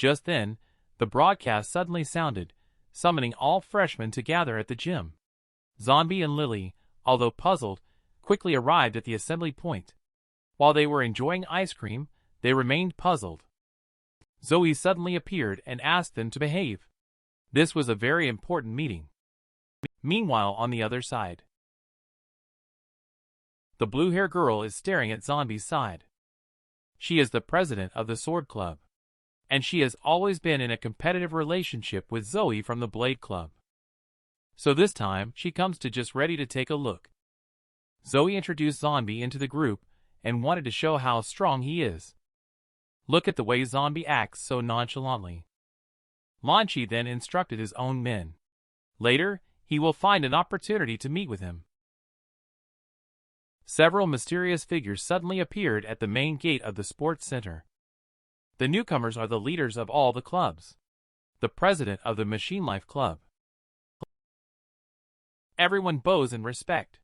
Just then, the broadcast suddenly sounded, summoning all freshmen to gather at the gym. Zombie and Lily, although puzzled, quickly arrived at the assembly point. While they were enjoying ice cream, they remained puzzled. Zoe suddenly appeared and asked them to behave. This was a very important meeting. Meanwhile, on the other side, the blue-hair girl is staring at Zombie's side. She is the president of the Sword Club, and she has always been in a competitive relationship with Zoe from the Blade Club. So this time, she comes to just ready to take a look. Zoe introduced Zombie into the group and wanted to show how strong he is. Look at the way Zombie acts so nonchalantly. Lanchi then instructed his own men. Later, he will find an opportunity to meet with him. Several mysterious figures suddenly appeared at the main gate of the sports center. The newcomers are the leaders of all the clubs. The president of the Machine Life Club. Everyone bows in respect.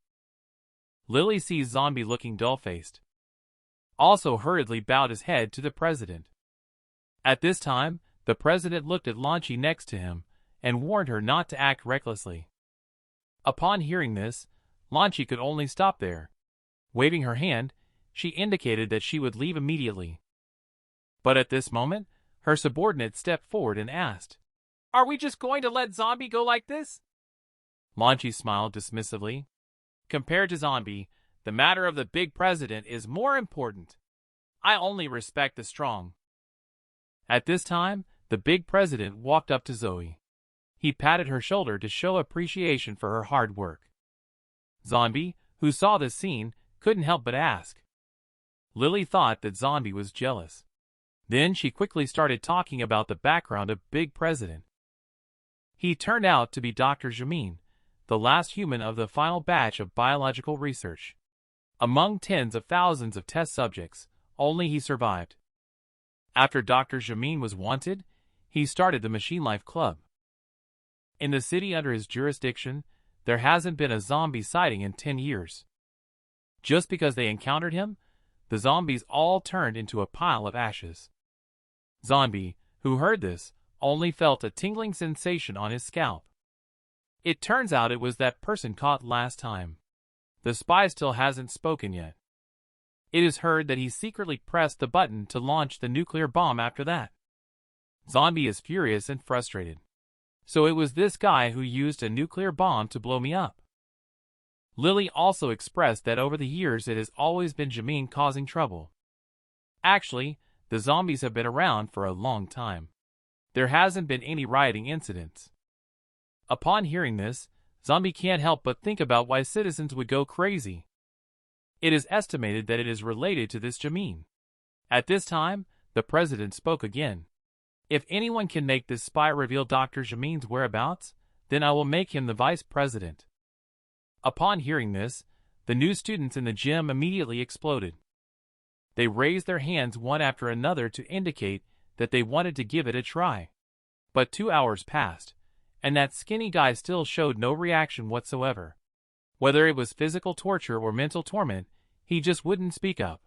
Lily sees Zombie looking dull-faced. Also hurriedly bowed his head to the president. At this time, the president looked at Lanchi next to him and warned her not to act recklessly. Upon hearing this, Lanchi could only stop there. Waving her hand, she indicated that she would leave immediately. But at this moment, her subordinate stepped forward and asked, "Are we just going to let Zombie go like this?" Lanchi smiled dismissively. Compared to Zombie, the matter of the big president is more important. I only respect the strong. At this time, the big president walked up to Zoe. He patted her shoulder to show appreciation for her hard work. Zombie, who saw this scene, couldn't help but ask. Lily thought that Zombie was jealous. Then she quickly started talking about the background of Big President. He turned out to be Dr. Jamin, the last human of the final batch of biological research. Among tens of thousands of test subjects, only he survived. After Dr. Jamin was wanted, he started the Machine Life Club. In the city under his jurisdiction, there hasn't been a zombie sighting in 10 years. Just because they encountered him, the zombies all turned into a pile of ashes. Zombie, who heard this, only felt a tingling sensation on his scalp. It turns out it was that person caught last time. The spy still hasn't spoken yet. It is heard that he secretly pressed the button to launch the nuclear bomb after that. Zombie is furious and frustrated. So it was this guy who used a nuclear bomb to blow me up. Lily also expressed that over the years it has always been Jamin causing trouble. Actually, the zombies have been around for a long time. There hasn't been any rioting incidents. Upon hearing this, Zombie can't help but think about why citizens would go crazy. It is estimated that it is related to this Jamin. At this time, the president spoke again. If anyone can make this spy reveal Dr. Jamin's whereabouts, then I will make him the vice president. Upon hearing this, the new students in the gym immediately exploded. They raised their hands one after another to indicate that they wanted to give it a try. But 2 hours passed, and that skinny guy still showed no reaction whatsoever. Whether it was physical torture or mental torment, he just wouldn't speak up.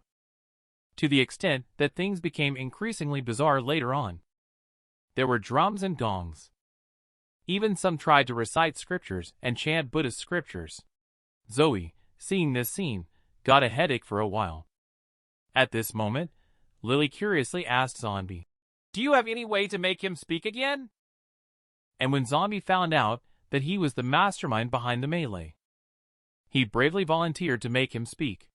To the extent that things became increasingly bizarre later on. There were drums and gongs. Even some tried to recite scriptures and chant Buddhist scriptures. Zoe, seeing this scene, got a headache for a while. At this moment, Lily curiously asked Zombie, "Do you have any way to make him speak again?" And when Zombie found out that he was the mastermind behind the melee, he bravely volunteered to make him speak.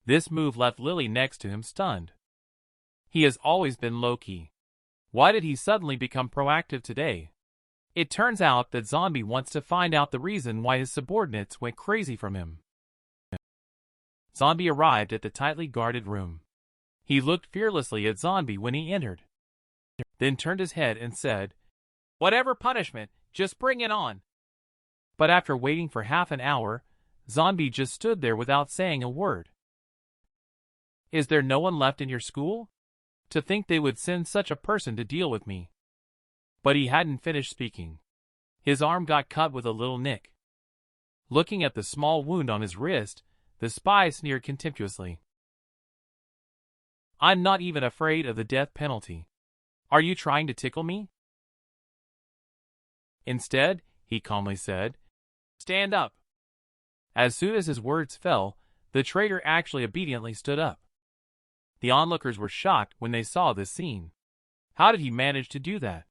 This move left Lily next to him stunned. He has always been low-key. Why did he suddenly become proactive today? It turns out that Zombie wants to find out the reason why his subordinates went crazy from him. Zombie arrived at the tightly guarded room. He looked fearlessly at Zombie when he entered, then turned his head and said, "Whatever punishment, just bring it on." But after waiting for half an hour, Zombie just stood there without saying a word. "Is there no one left in your school? To think they would send such a person to deal with me." But he hadn't finished speaking. His arm got cut with a little nick. Looking at the small wound on his wrist, the spy sneered contemptuously. "I'm not even afraid of the death penalty. Are you trying to tickle me? Instead, he calmly said, stand up. As soon as his words fell, the traitor actually obediently stood up. The onlookers were shocked when they saw this scene. How did he manage to do that?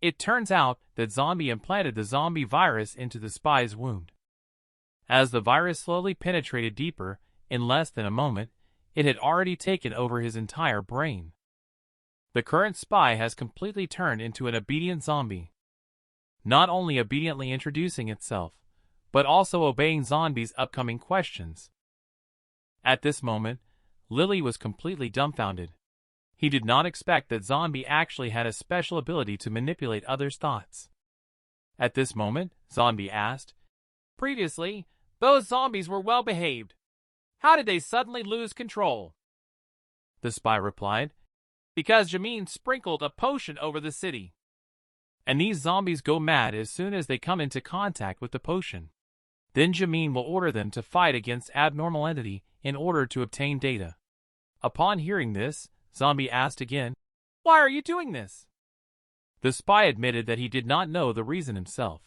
It turns out that Zombie implanted the zombie virus into the spy's wound. As the virus slowly penetrated deeper, in less than a moment, it had already taken over his entire brain. The current spy has completely turned into an obedient zombie. Not only obediently introducing itself, but also obeying Zombie's upcoming questions. At this moment, Lily was completely dumbfounded. He did not expect that Zombie actually had a special ability to manipulate others' thoughts. At this moment, Zombie asked, previously, those zombies were well behaved. How did they suddenly lose control? The spy replied, because Jameen sprinkled a potion over the city. And these zombies go mad as soon as they come into contact with the potion. Then Jameen will order them to fight against abnormal entity in order to obtain data. Upon hearing this, Zombie asked again, why are you doing this? The spy admitted that he did not know the reason himself.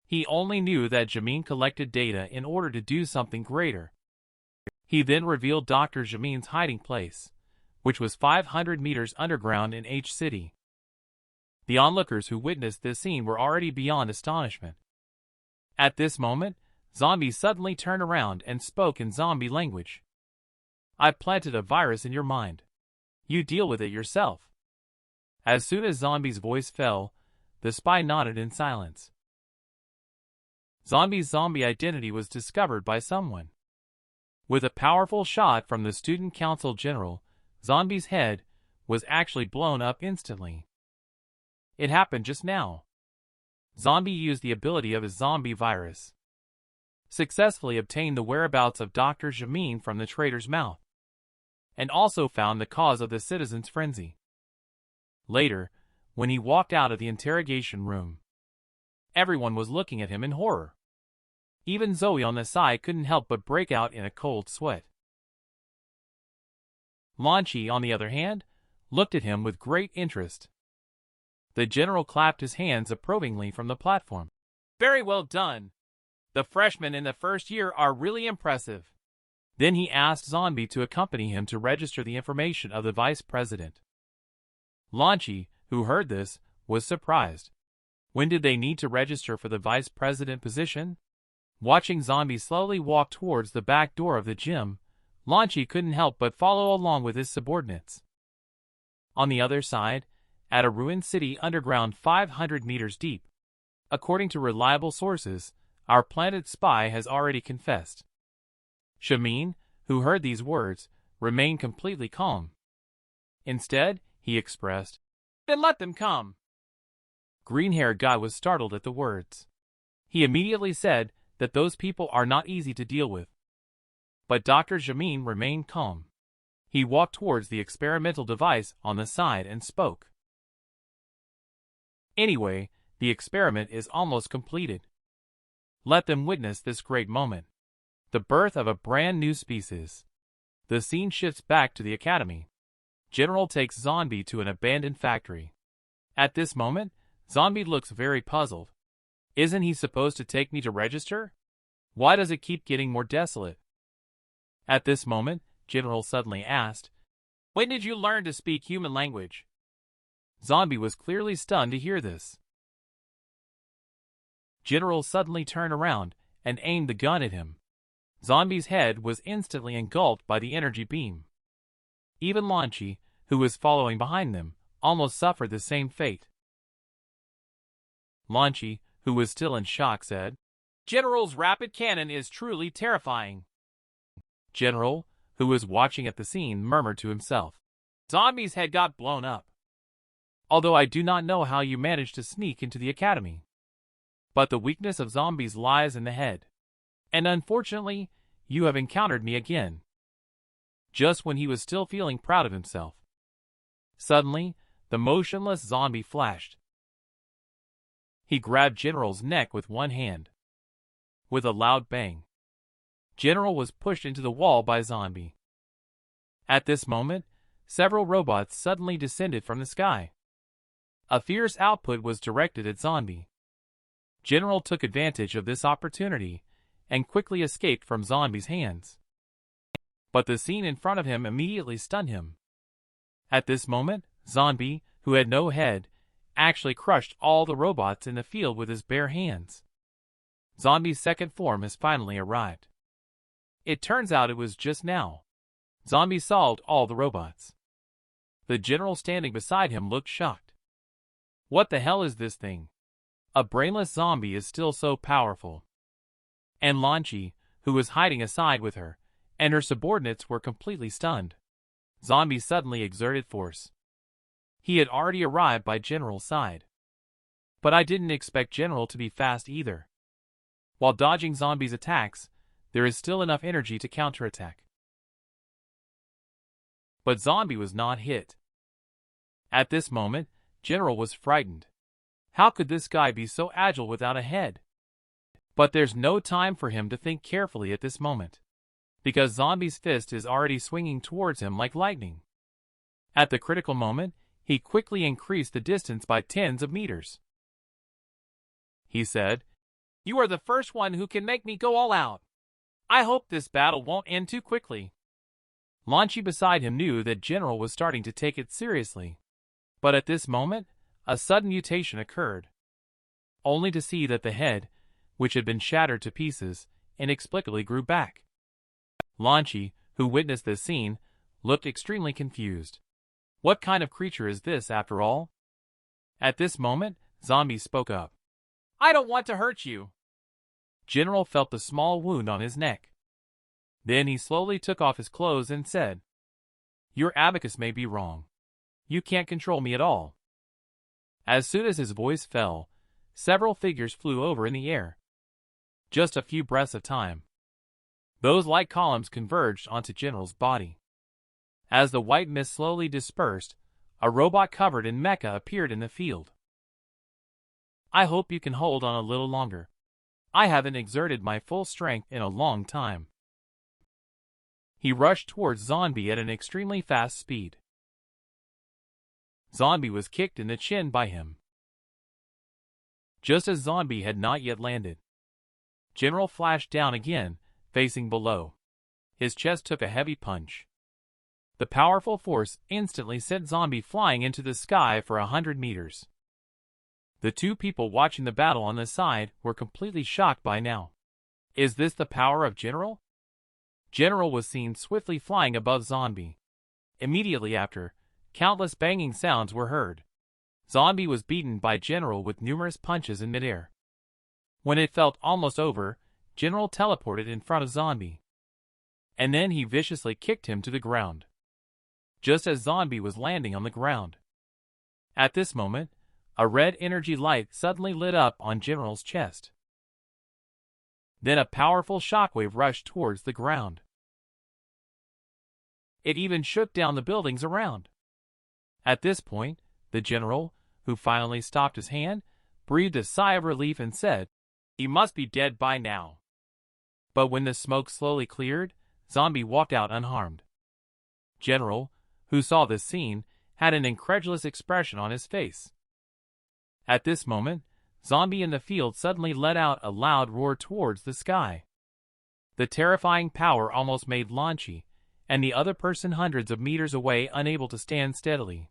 He only knew that Jameen collected data in order to do something greater. He then revealed Dr. Jameen's hiding place, which was 500 meters underground in H City. The onlookers who witnessed this scene were already beyond astonishment. At this moment, Zombie suddenly turned around and spoke in zombie language. I planted a virus in your mind. You deal with it yourself. As soon as Zombie's voice fell, the spy nodded in silence. Zombie's zombie identity was discovered by someone. With a powerful shot from the Student Council General, Zombie's head was actually blown up instantly. It happened just now. Zombie used the ability of his zombie virus. Successfully obtained the whereabouts of Dr. Jameen from the traitor's mouth. And also found the cause of the citizens' frenzy. Later, when he walked out of the interrogation room, everyone was looking at him in horror. Even Zoe on the side couldn't help but break out in a cold sweat. Lanchi, on the other hand, looked at him with great interest. The general clapped his hands approvingly from the platform. Very well done. The freshmen in the first year are really impressive. Then he asked Zombie to accompany him to register the information of the vice president. Lanchi, who heard this, was surprised. When did they need to register for the vice president position? Watching Zombie slowly walk towards the back door of the gym, Lanchi couldn't help but follow along with his subordinates. On the other side, at a ruined city underground 500 meters deep, according to reliable sources, our planted spy has already confessed. Jameen, who heard these words, remained completely calm. Instead, he expressed, then let them come. Green-haired guy was startled at the words. He immediately said that those people are not easy to deal with. But Dr. Jameen remained calm. He walked towards the experimental device on the side and spoke. Anyway, the experiment is almost completed. Let them witness this great moment. The birth of a brand new species. The scene shifts back to the academy. General takes Zombie to an abandoned factory. At this moment, Zombie looks very puzzled. Isn't he supposed to take me to register? Why does it keep getting more desolate? At this moment, General suddenly asked, when did you learn to speak human language? Zombie was clearly stunned to hear this. General suddenly turned around and aimed the gun at him. Zombie's head was instantly engulfed by the energy beam. Even Lanchi, who was following behind them, almost suffered the same fate. Lanchi, who was still in shock, said, General's rapid cannon is truly terrifying. General, who was watching at the scene, murmured to himself, Zombie's head got blown up. Although I do not know how you managed to sneak into the academy. But the weakness of zombies lies in the head. And unfortunately, you have encountered me again. Just when he was still feeling proud of himself. Suddenly, the motionless zombie flashed. He grabbed General's neck with one hand. With a loud bang, General was pushed into the wall by Zombie. At this moment, several robots suddenly descended from the sky. A fierce output was directed at Zombie. General took advantage of this opportunity and quickly escaped from Zombie's hands. But the scene in front of him immediately stunned him. At this moment, Zombie, who had no head, actually crushed all the robots in the field with his bare hands. Zombie's second form has finally arrived. It turns out it was just now. Zombie solved all the robots. The general standing beside him looked shocked. What the hell is this thing? A brainless zombie is still so powerful. And Lanchi, who was hiding aside with her, and her subordinates were completely stunned. Zombie suddenly exerted force. He had already arrived by General's side. But I didn't expect General to be fast either. While dodging Zombie's attacks, there is still enough energy to counterattack. But Zombie was not hit. At this moment, General was frightened. How could this guy be so agile without a head? But there's no time for him to think carefully at this moment, because Zombie's fist is already swinging towards him like lightning. At the critical moment, he quickly increased the distance by tens of meters. He said, "You are the first one who can make me go all out. I hope this battle won't end too quickly." Lanchi beside him knew that General was starting to take it seriously. But at this moment, a sudden mutation occurred. Only to see that the head, which had been shattered to pieces, inexplicably grew back. Lanchi, who witnessed this scene, looked extremely confused. What kind of creature is this after all? At this moment, Zombie spoke up. "I don't want to hurt you." General felt the small wound on his neck. Then he slowly took off his clothes and said, "Your abacus may be wrong. You can't control me at all." As soon as his voice fell, several figures flew over in the air. Just a few breaths of time. Those light columns converged onto General's body. As the white mist slowly dispersed, a robot covered in mecha appeared in the field. "I hope you can hold on a little longer. I haven't exerted my full strength in a long time." He rushed towards Zombie at an extremely fast speed. Zombie was kicked in the chin by him. Just as Zombie had not yet landed, General flashed down again, facing below. His chest took a heavy punch. The powerful force instantly sent Zombie flying into the sky for 100 meters. The two people watching the battle on the side were completely shocked by now. Is this the power of General? General was seen swiftly flying above Zombie. Immediately after, countless banging sounds were heard. Zombie was beaten by General with numerous punches in midair. When it felt almost over, General teleported in front of Zombie. And then he viciously kicked him to the ground. Just as Zombie was landing on the ground. At this moment, a red energy light suddenly lit up on General's chest. Then a powerful shockwave rushed towards the ground. It even shook down the buildings around. At this point, the General, who finally stopped his hand, breathed a sigh of relief and said, "He must be dead by now." But when the smoke slowly cleared, Zombie walked out unharmed. General, who saw this scene, had an incredulous expression on his face. At this moment, Zombie in the field suddenly let out a loud roar towards the sky. The terrifying power almost made Lanchi and the other person hundreds of meters away unable to stand steadily.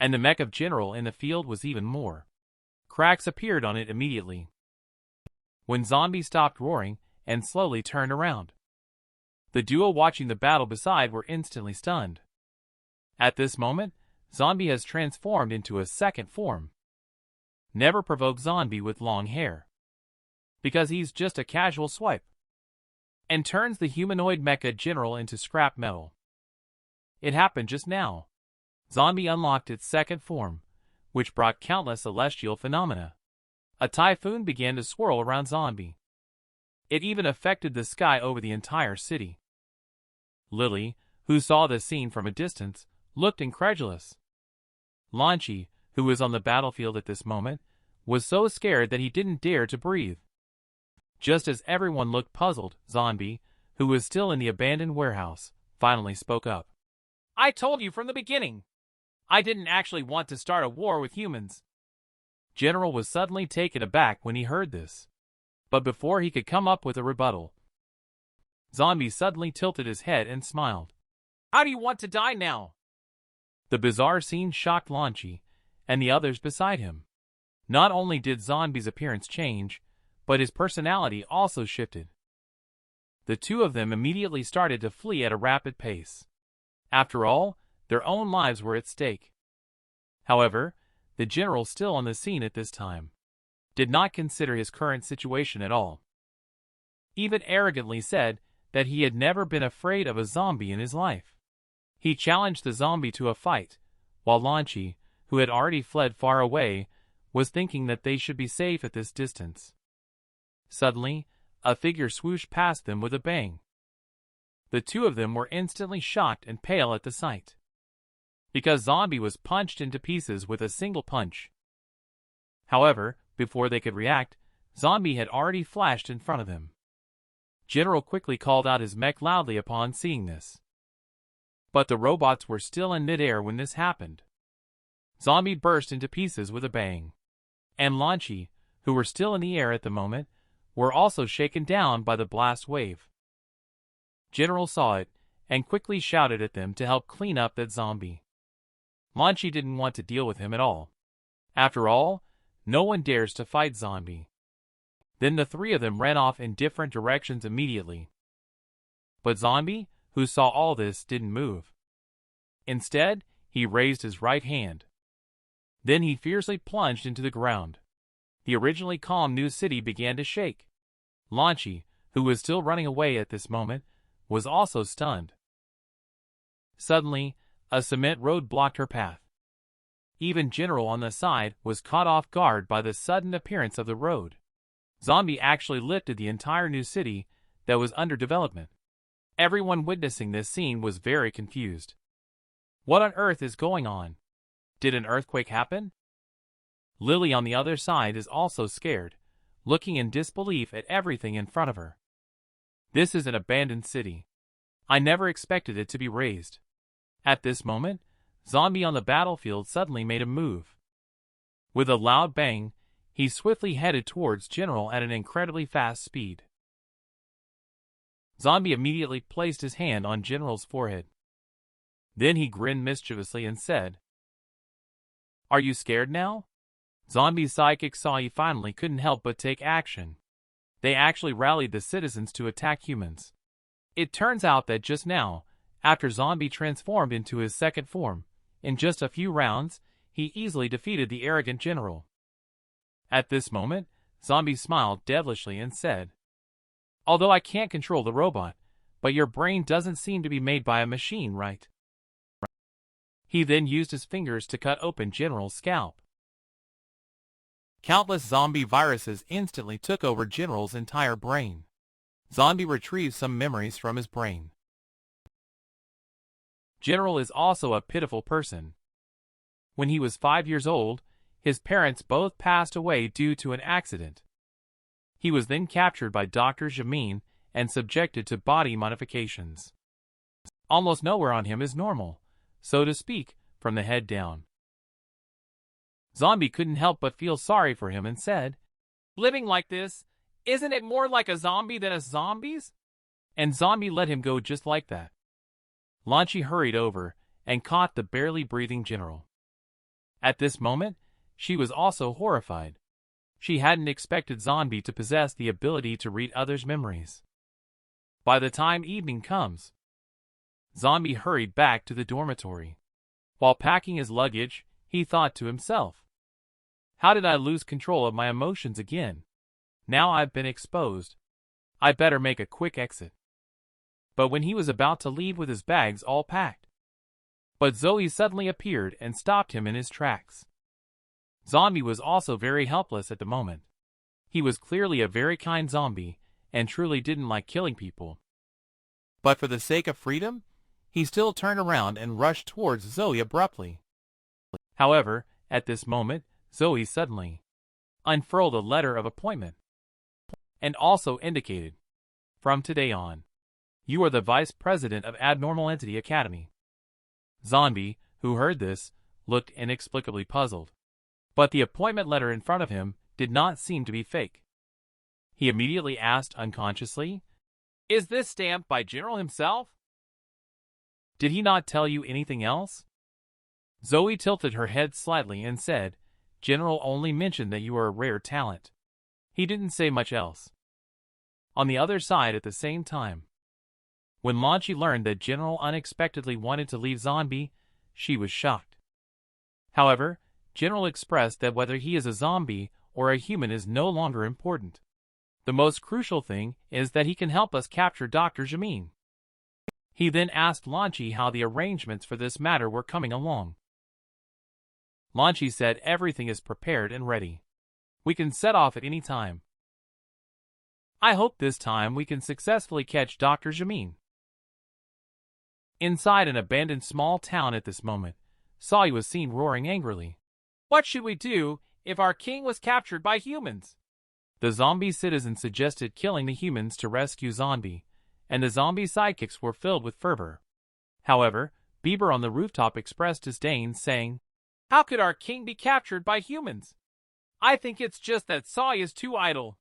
And the mech of General in the field was even more. Cracks appeared on it immediately. When Zombie stopped roaring and slowly turned around, the duo watching the battle beside were instantly stunned. At this moment, Zombie has transformed into a second form. Never provoke Zombie with long hair, because he's just a casual swipe, and turns the humanoid mecha General into scrap metal. It happened just now. Zombie unlocked its second form, which brought countless celestial phenomena. A typhoon began to swirl around Zombie. It even affected the sky over the entire city. Lily, who saw this scene from a distance, looked incredulous. Lanchi, who was on the battlefield at this moment, was so scared that he didn't dare to breathe. Just as everyone looked puzzled, Zombie, who was still in the abandoned warehouse, finally spoke up. I told you from the beginning. I didn't actually want to start a war with humans. General was suddenly taken aback when he heard this. But before he could come up with a rebuttal, Zombie suddenly tilted his head and smiled. How do you want to die now? The bizarre scene shocked Lanchi and the others beside him. Not only did Zombie's appearance change, but his personality also shifted. The two of them immediately started to flee at a rapid pace. After all, their own lives were at stake. However, the general, still on the scene at this time, did not consider his current situation at all. Even arrogantly said that he had never been afraid of a zombie in his life. He challenged the zombie to a fight, while Lanchi, who had already fled far away, was thinking that they should be safe at this distance. Suddenly, a figure swooshed past them with a bang. The two of them were instantly shocked and pale at the sight, because Zombie was punched into pieces with a single punch. However, before they could react, Zombie had already flashed in front of them. General quickly called out his mech loudly upon seeing this. But the robots were still in midair when this happened. Zombie burst into pieces with a bang, and Lanchi, who were still in the air at the moment, were also shaken down by the blast wave. General saw it, and quickly shouted at them to help clean up that zombie. Lanchi didn't want to deal with him at all. After all, no one dares to fight Zombie. Then the three of them ran off in different directions immediately. But Zombie, who saw all this, didn't move. Instead, he raised his right hand. Then he fiercely plunged into the ground. The originally calm new city began to shake. Lanchi, who was still running away at this moment, was also stunned. Suddenly, a cement road blocked her path. Even General on the side was caught off guard by the sudden appearance of the road. Zombie actually lifted the entire new city that was under development. Everyone witnessing this scene was very confused. What on earth is going on? Did an earthquake happen? Lily on the other side is also scared, looking in disbelief at everything in front of her. This is an abandoned city. I never expected it to be razed. At this moment, Zombie on the battlefield suddenly made a move. With a loud bang, he swiftly headed towards General at an incredibly fast speed. Zombie immediately placed his hand on General's forehead. Then he grinned mischievously and said, "Are you scared now?" Zombie's psychic saw he finally couldn't help but take action. They actually rallied the citizens to attack humans. It turns out that just now, after Zombie transformed into his second form, in just a few rounds, he easily defeated the arrogant general. At this moment, Zombie smiled devilishly and said, "Although I can't control the robot, but your brain doesn't seem to be made by a machine, right?" He then used his fingers to cut open General's scalp. Countless zombie viruses instantly took over General's entire brain. Zombie retrieved some memories from his brain. General is also a pitiful person. When he was 5 years old, his parents both passed away due to an accident. He was then captured by Dr. Jamin and subjected to body modifications. Almost nowhere on him is normal, so to speak, from the head down. Zombie couldn't help but feel sorry for him and said, "Living like this, isn't it more like a zombie than a zombies?" And Zombie let him go just like that. Lanchi hurried over and caught the barely breathing General. At this moment, she was also horrified. She hadn't expected Zombie to possess the ability to read others' memories. By the time evening comes, Zombie hurried back to the dormitory. While packing his luggage, he thought to himself, "How did I lose control of my emotions again? Now I've been exposed. I better make a quick exit." But when he was about to leave with his bags all packed, but Zoe suddenly appeared and stopped him in his tracks. Zombie was also very helpless at the moment. He was clearly a very kind zombie and truly didn't like killing people. But for the sake of freedom, he still turned around and rushed towards Zoe abruptly. However, at this moment, Zoe suddenly unfurled a letter of appointment and also indicated, "From today on, you are the Vice President of Abnormal Entity Academy." Zombie, who heard this, looked inexplicably puzzled. But the appointment letter in front of him did not seem to be fake. He immediately asked unconsciously, "Is this stamped by General himself? Did he not tell you anything else?" Zoe tilted her head slightly and said, "General only mentioned that you are a rare talent. He didn't say much else." On the other side at the same time, when Lanchi learned that General unexpectedly wanted to leave Zombie, she was shocked. However, General expressed that whether he is a zombie or a human is no longer important. The most crucial thing is that he can help us capture Dr. Jamin. He then asked Lanchi how the arrangements for this matter were coming along. Lanchi said everything is prepared and ready. We can set off at any time. I hope this time we can successfully catch Dr. Jamin. Inside an abandoned small town at this moment, Sawi was seen roaring angrily. "What should we do if our king was captured by humans?" The zombie citizens suggested killing the humans to rescue Zombie, and the zombie sidekicks were filled with fervor. However, Bieber on the rooftop expressed disdain, saying, "How could our king be captured by humans? I think it's just that Sawi is too idle."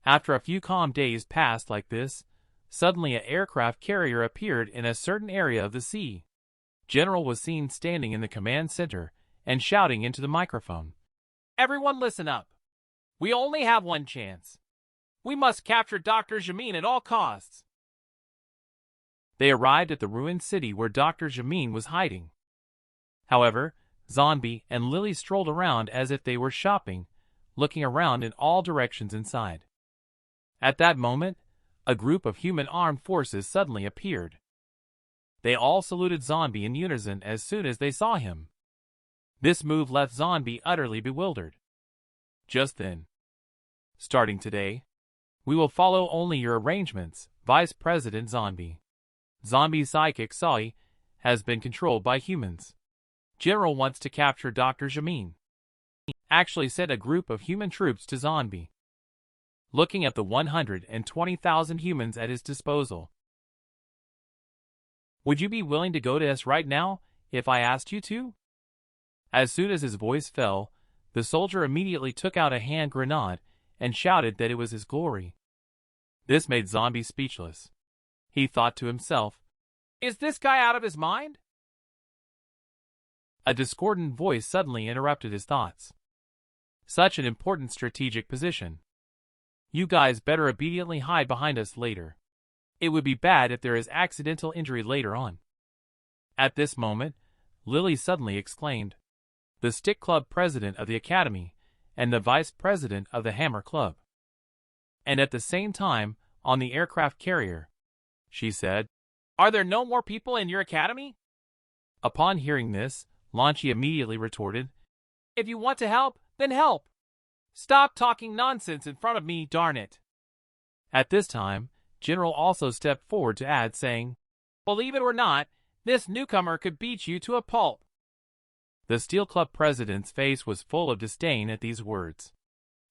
After a few calm days passed like this, suddenly an aircraft carrier appeared in a certain area of the sea. General was seen standing in the command center and shouting into the microphone, "Everyone listen up. We only have one chance. We must capture Dr. Jamin at all costs." They arrived at the ruined city where Dr. Jamin was hiding. However, Zombie and Lily strolled around as if they were shopping, looking around in all directions inside. At that moment, a group of human armed forces suddenly appeared. They all saluted Zombie in unison as soon as they saw him. This move left Zombie utterly bewildered. Just then, "Starting today, we will follow only your arrangements, Vice President Zombie. Zombie's psychic Sawi has been controlled by humans. General wants to capture Dr. Jamin." Actually sent a group of human troops to Zombie. Looking at the 120,000 humans at his disposal. "Would you be willing to go to us right now, if I asked you to?" As soon as his voice fell, the soldier immediately took out a hand grenade and shouted that it was his glory. This made Zombie speechless. He thought to himself, "Is this guy out of his mind?" A discordant voice suddenly interrupted his thoughts. "Such an important strategic position. You guys better obediently hide behind us later. It would be bad if there is accidental injury later on." At this moment, Lily suddenly exclaimed, "The Stick Club president of the Academy and the vice president of the Hammer Club." And at the same time, on the aircraft carrier, she said, "Are there no more people in your academy?" Upon hearing this, Lanchi immediately retorted, "If you want to help, then help. Stop talking nonsense in front of me, darn it." At this time, General also stepped forward to add, saying, "Believe it or not, this newcomer could beat you to a pulp." The Steel Club president's face was full of disdain at these words.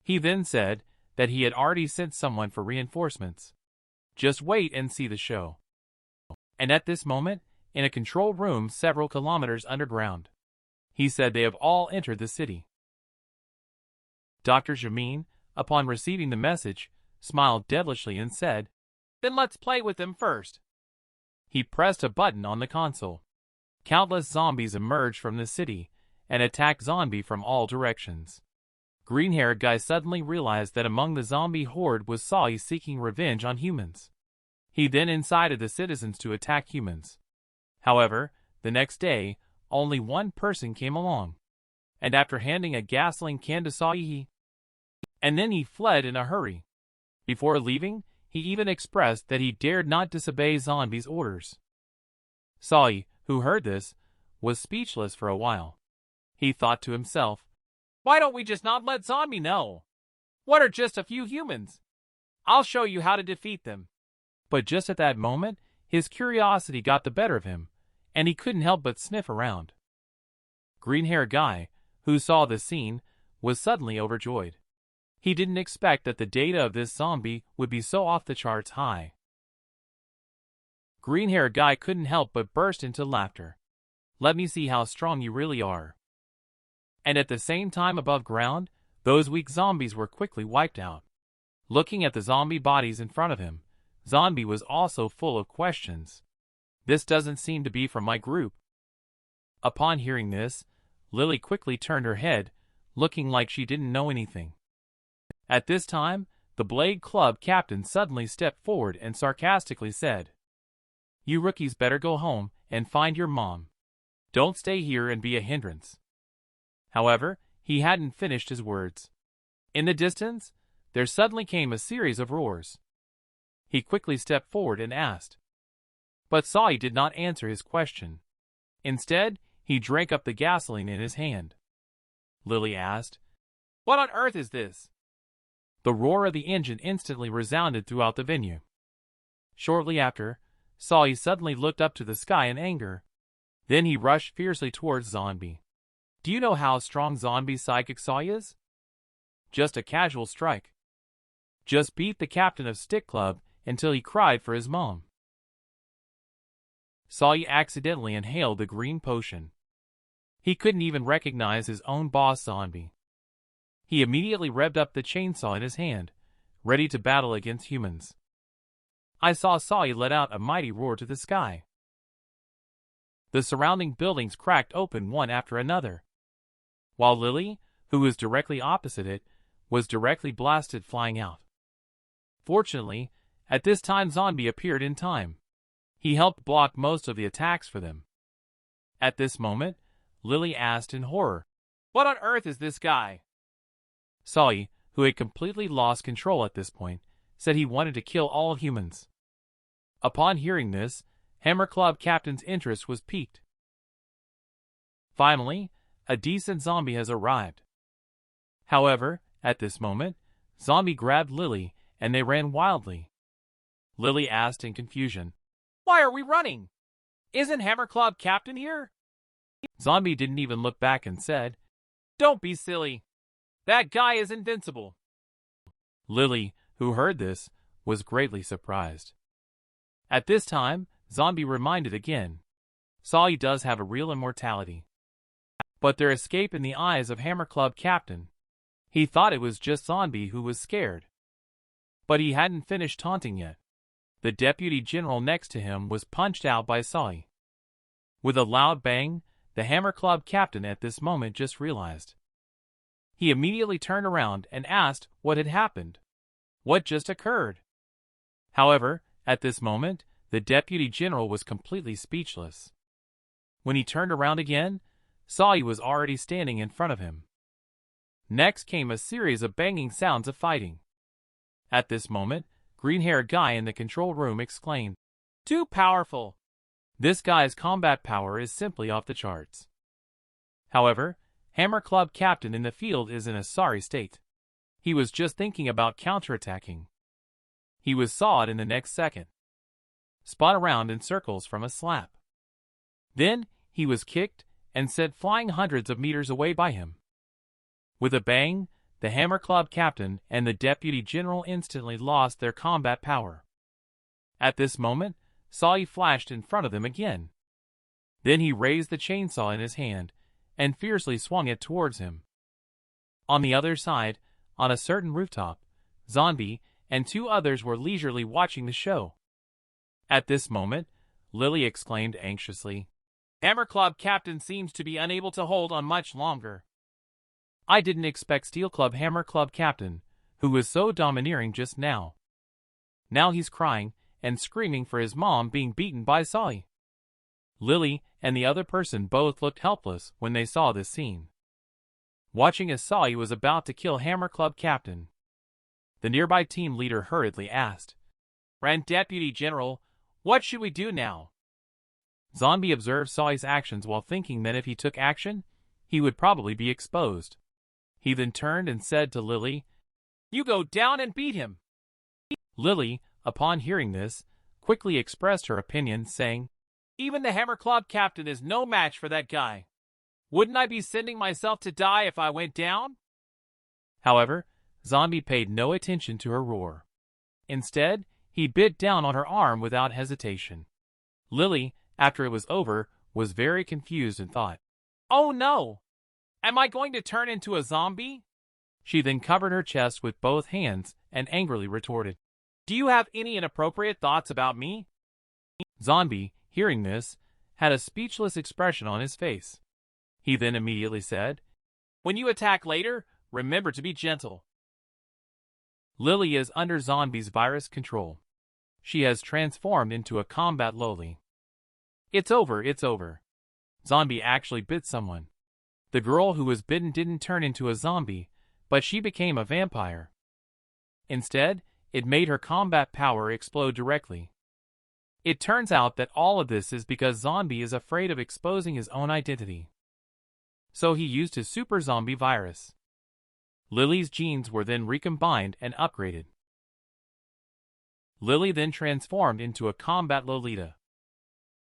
He then said that he had already sent someone for reinforcements. Just wait and see the show. And at this moment, in a control room several kilometers underground, he said they have all entered the city. Dr. Jamin, upon receiving the message, smiled devilishly and said, "Then let's play with them first." He pressed a button on the console. Countless zombies emerged from the city and attacked Zombie from all directions. Green-haired guy suddenly realized that among the zombie horde was Sawi seeking revenge on humans. He then incited the citizens to attack humans. However, the next day, only one person came along, and after handing a gasoline can to Sawi, he fled in a hurry. Before leaving, he even expressed that he dared not disobey Zombie's orders. Sawi, who heard this, was speechless for a while. He thought to himself, "Why don't we just not let Zombie know? What are just a few humans? I'll show you how to defeat them." But just at that moment, his curiosity got the better of him, and he couldn't help but sniff around. Green-haired guy, who saw the scene, was suddenly overjoyed. He didn't expect that the data of this zombie would be so off the charts high. Green-haired guy couldn't help but burst into laughter. Let me see how strong you really are. And at the same time above ground, those weak zombies were quickly wiped out. Looking at the zombie bodies in front of him, Zombie was also full of questions. This doesn't seem to be from my group. Upon hearing this, Lily quickly turned her head, looking like she didn't know anything. At this time, the Blade Club captain suddenly stepped forward and sarcastically said, "You rookies better go home and find your mom. Don't stay here and be a hindrance." However, he hadn't finished his words. In the distance, there suddenly came a series of roars. He quickly stepped forward and asked. But Sai did not answer his question. Instead, he drank up the gasoline in his hand. Lily asked, "What on earth is this?" The roar of the engine instantly resounded throughout the venue. Shortly after, Sai suddenly looked up to the sky in anger. Then he rushed fiercely towards Zombie. Do you know how strong Zombie's psychic Sai is? Just a casual strike. Just beat the captain of Stick Club until he cried for his mom. Sai accidentally inhaled the green potion. He couldn't even recognize his own boss Zombie. He immediately revved up the chainsaw in his hand, ready to battle against humans. I saw Sai let out a mighty roar to the sky. The surrounding buildings cracked open one after another, while Lily, who was directly opposite it, was directly blasted flying out. Fortunately, at this time Zombie appeared in time. He helped block most of the attacks for them. At this moment, Lily asked in horror, "What on earth is this guy?" Sai, who had completely lost control at this point, said he wanted to kill all humans. Upon hearing this, Hammer Club captain's interest was piqued. Finally, a decent zombie has arrived. However, at this moment, Zombie grabbed Lily and they ran wildly. Lily asked in confusion, "Why are we running? Isn't Hammer Club captain here?" Zombie didn't even look back and said, "Don't be silly. That guy is invincible." Lily, who heard this, was greatly surprised. At this time, Zombie reminded again, Sai does have a real immortality. But their escape in the eyes of Hammer Club captain. He thought it was just Zombie who was scared. But he hadn't finished taunting yet. The deputy general next to him was punched out by Sai. With a loud bang, the Hammer Club captain at this moment just realized. He immediately turned around and asked what had happened. What just occurred? However, at this moment, the deputy general was completely speechless. When he turned around again, Sai was already standing in front of him. Next came a series of banging sounds of fighting. At this moment, green-haired guy in the control room exclaimed, "Too powerful! This guy's combat power is simply off the charts." However, Hammer Club captain in the field is in a sorry state. He was just thinking about counterattacking. He was sawed in the next second. Spun around in circles from a slap. Then, he was kicked and sent flying hundreds of meters away by him. With a bang, the Hammer Club captain and the deputy general instantly lost their combat power. At this moment, Sai flashed in front of them again. Then he raised the chainsaw in his hand and fiercely swung it towards him. On the other side, on a certain rooftop, Zombie and two others were leisurely watching the show. At this moment, Lily exclaimed anxiously, "Hammer Club captain seems to be unable to hold on much longer. I didn't expect Steel Club Hammer Club captain, who was so domineering just now. Now he's crying and screaming for his mom being beaten by Sai." Lily and the other person both looked helpless when they saw this scene. Watching as Sai was about to kill Hammer Club captain, the nearby team leader hurriedly asked, "Grand Deputy General, what should we do now?" Zombie observed Sai's actions while thinking that if he took action, he would probably be exposed. He then turned and said to Lily, "You go down and beat him." Lily, upon hearing this, quickly expressed her opinion, saying, "Even the Hammer Club captain is no match for that guy. Wouldn't I be sending myself to die if I went down?" However, Zombie paid no attention to her roar. Instead, he bit down on her arm without hesitation. Lily, after it was over, was very confused and thought, "Oh no! Am I going to turn into a zombie?" She then covered her chest with both hands and angrily retorted, "Do you have any inappropriate thoughts about me?" Zombie, hearing this, had a speechless expression on his face. He then immediately said, "When you attack later, remember to be gentle." Lily is under Zombie's virus control. She has transformed into a combat loli. It's over, it's over. Zombie actually bit someone. The girl who was bitten didn't turn into a zombie, but she became a vampire. Instead, it made her combat power explode directly. It turns out that all of this is because Zombie is afraid of exposing his own identity. So he used his super zombie virus. Lily's genes were then recombined and upgraded. Lily then transformed into a combat Lolita.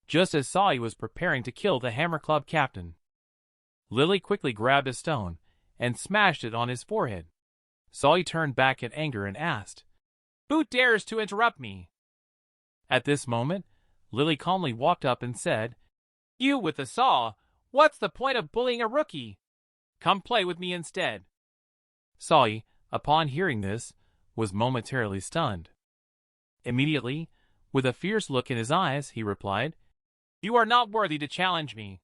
Just as Sai was preparing to kill the Hammer Club captain, Lily quickly grabbed a stone and smashed it on his forehead. Sai turned back in anger and asked, "Who dares to interrupt me?" At this moment, Lily calmly walked up and said, "You with the saw, what's the point of bullying a rookie? Come play with me instead." Sai, upon hearing this, was momentarily stunned. Immediately, with a fierce look in his eyes, he replied, "You are not worthy to challenge me."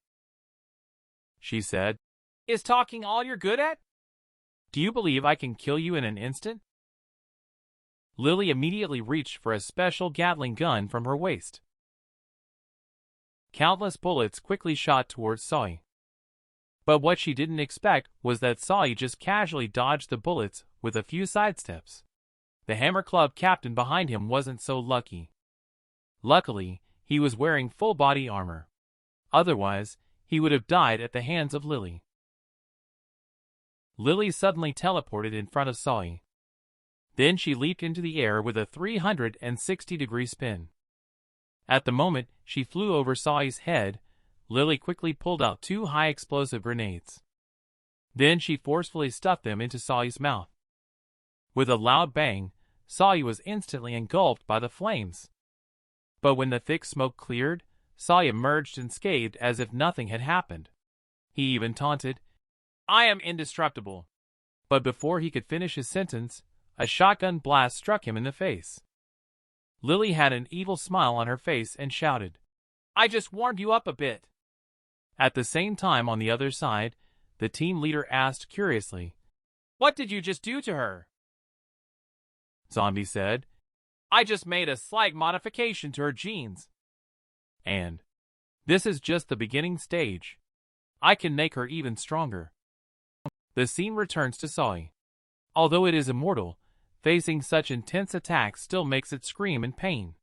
She said, "Is talking all you're good at? Do you believe I can kill you in an instant?" Lily immediately reached for a special Gatling gun from her waist. Countless bullets quickly shot towards Sai. But what she didn't expect was that Sai just casually dodged the bullets with a few sidesteps. The Hammer Club captain behind him wasn't so lucky. Luckily, he was wearing full body armor. Otherwise, he would have died at the hands of Lily. Lily suddenly teleported in front of Sai. Then she leaped into the air with a 360-degree spin. At the moment she flew over Sai's head, Lily quickly pulled out 2 high-explosive grenades. Then she forcefully stuffed them into Sai's mouth. With a loud bang, Sai was instantly engulfed by the flames. But when the thick smoke cleared, Sai emerged unscathed as if nothing had happened. He even taunted, "I am indestructible." But before he could finish his sentence, a shotgun blast struck him in the face. Lily had an evil smile on her face and shouted, "I just warmed you up a bit." At the same time on the other side, the team leader asked curiously, "What did you just do to her?" Zombie said, "I just made a slight modification to her genes. And this is just the beginning stage. I can make her even stronger." The scene returns to Sai. Although it is immortal, facing such intense attacks still makes it scream in pain.